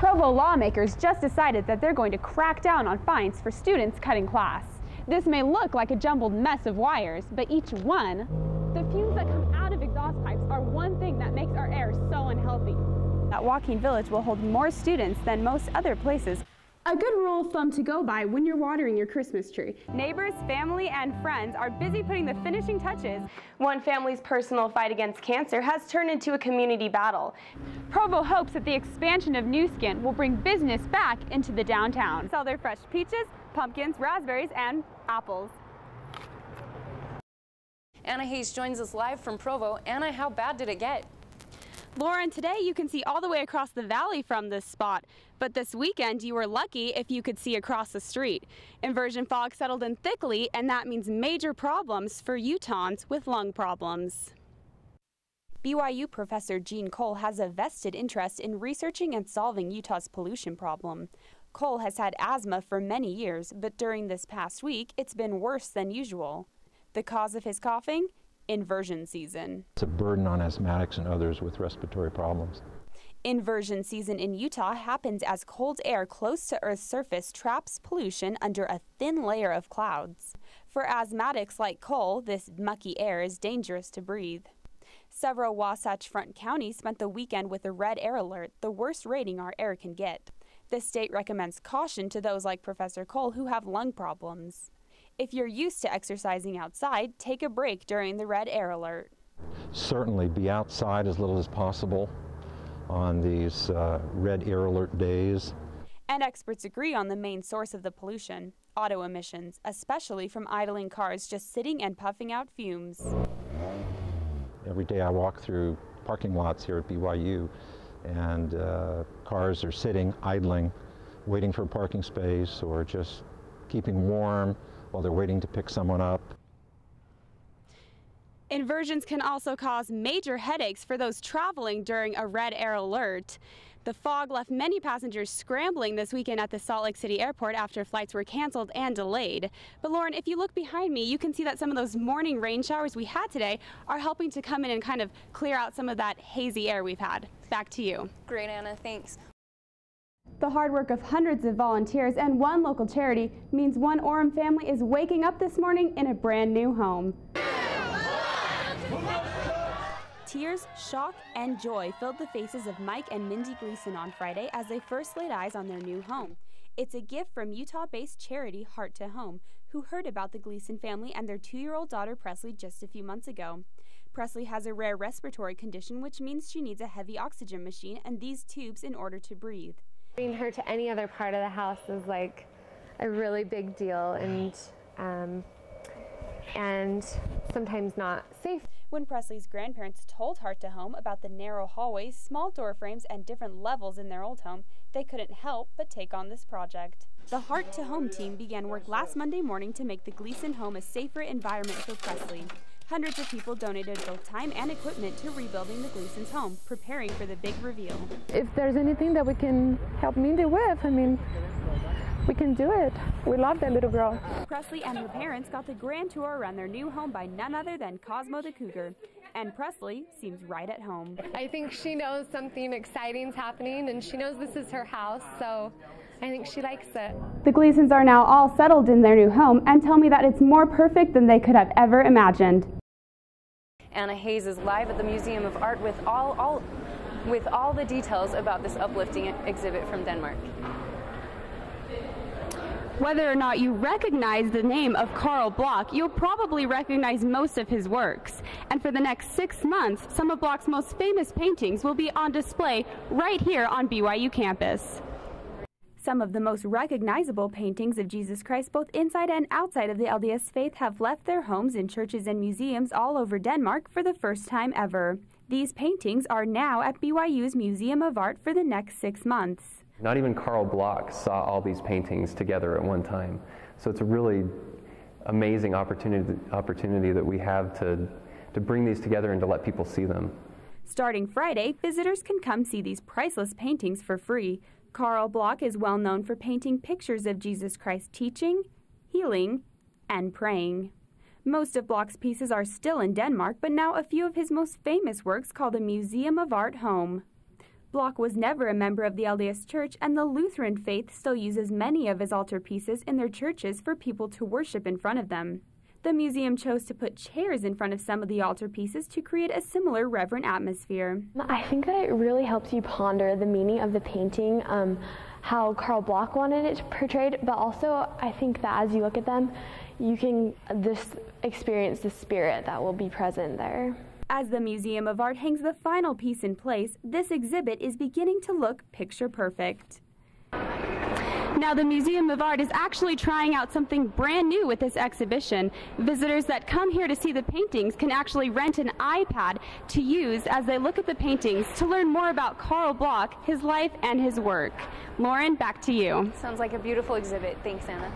Provo lawmakers just decided that they're going to crack down on fines for students cutting class. This may look like a jumbled mess of wires, but each one, the fumes that come out of exhaust pipes are one thing that makes our air so unhealthy. That Joaquin Village will hold more students than most other places. A good rule of thumb to go by when you're watering your Christmas tree. Neighbors, family, and friends are busy putting the finishing touches. One family's personal fight against cancer has turned into a community battle. Provo hopes that the expansion of New Skin will bring business back into the downtown. Sell their fresh peaches, pumpkins, raspberries, and apples. Anna Hayes joins us live from Provo. Anna, how bad did it get? Lauren, today you can see all the way across the valley from this spot, but this weekend you were lucky if you could see across the street. Inversion fog settled in thickly, and that means major problems for Utahns with lung problems. BYU professor Gene Cole has a vested interest in researching and solving Utah's pollution problem. Cole has had asthma for many years, but during this past week it's been worse than usual. The cause of his coughing? Inversion season. It's a burden on asthmatics and others with respiratory problems. Inversion season in Utah happens as cold air close to Earth's surface traps pollution under a thin layer of clouds. For asthmatics like Cole, this mucky air is dangerous to breathe. Several Wasatch Front counties spent the weekend with a red air alert, the worst rating our air can get. The state recommends caution to those like Professor Cole who have lung problems. If you're used to exercising outside, take a break during the red air alert. Certainly be outside as little as possible on these red air alert days. And experts agree on the main source of the pollution, auto emissions, especially from idling cars just sitting and puffing out fumes. Every day I walk through parking lots here at BYU, and cars are sitting, idling, waiting for a parking space or just keeping warm while they're waiting to pick someone up. Inversions can also cause major headaches for those traveling during a red air alert. The fog left many passengers scrambling this weekend at the Salt Lake City airport after flights were canceled and delayed. But Lauren, if you look behind me, you can see that some of those morning rain showers we had today are helping to come in and kind of clear out some of that hazy air we've had. Back to you. Great, Anna, thanks. The hard work of hundreds of volunteers and one local charity means one Orem family is waking up this morning in a brand new home. Tears, shock, and joy filled the faces of Mike and Mindy Gleason on Friday as they first laid eyes on their new home. It's a gift from Utah-based charity Heart to Home, who heard about the Gleason family and their 2-year-old daughter Presley just a few months ago. Presley has a rare respiratory condition, which means she needs a heavy oxygen machine and these tubes in order to breathe. Bringing her to any other part of the house is like a really big deal and sometimes not safe. When Presley's grandparents told Heart to Home about the narrow hallways, small door frames, and different levels in their old home, they couldn't help but take on this project. The Heart to Home team began work last Monday morning to make the Gleason home a safer environment for Presley. Hundreds of people donated both time and equipment to rebuilding the Gleason's home, preparing for the big reveal. If there's anything that we can help Mindy with, I mean, we can do it. We love that little girl. Presley and her parents got the grand tour around their new home by none other than Cosmo the Cougar. And Presley seems right at home. I think she knows something exciting's happening and she knows this is her house, so I think she likes it. The Gleasons are now all settled in their new home and tell me that it's more perfect than they could have ever imagined. Anna Hayes is live at the Museum of Art with all the details about this uplifting exhibit from Denmark. Whether or not you recognize the name of Carl Bloch, you'll probably recognize most of his works. And for the next 6 months, some of Bloch's most famous paintings will be on display right here on BYU campus. Some of the most recognizable paintings of Jesus Christ, both inside and outside of the LDS faith, have left their homes in churches and museums all over Denmark for the first time ever. These paintings are now at BYU's Museum of Art for the next 6 months. Not even Carl Bloch saw all these paintings together at one time. So it's a really amazing opportunity that we have to bring these together and to let people see them. Starting Friday, visitors can come see these priceless paintings for free. Carl Bloch is well known for painting pictures of Jesus Christ teaching, healing, and praying. Most of Bloch's pieces are still in Denmark, but now a few of his most famous works call the Museum of Art home. Bloch was never a member of the LDS Church, and the Lutheran faith still uses many of his altarpieces in their churches for people to worship in front of them. The museum chose to put chairs in front of some of the altarpieces to create a similar reverent atmosphere. I think that it really helps you ponder the meaning of the painting, how Karl Bloch wanted it portrayed, but also I think that as you look at them, you can experience the spirit that will be present there. As the Museum of Art hangs the final piece in place, this exhibit is beginning to look picture perfect. Now, the Museum of Art is actually trying out something brand new with this exhibition. Visitors that come here to see the paintings can actually rent an iPad to use as they look at the paintings to learn more about Karl Bloch, his life, and his work. Lauren, back to you. Sounds like a beautiful exhibit. Thanks, Anna.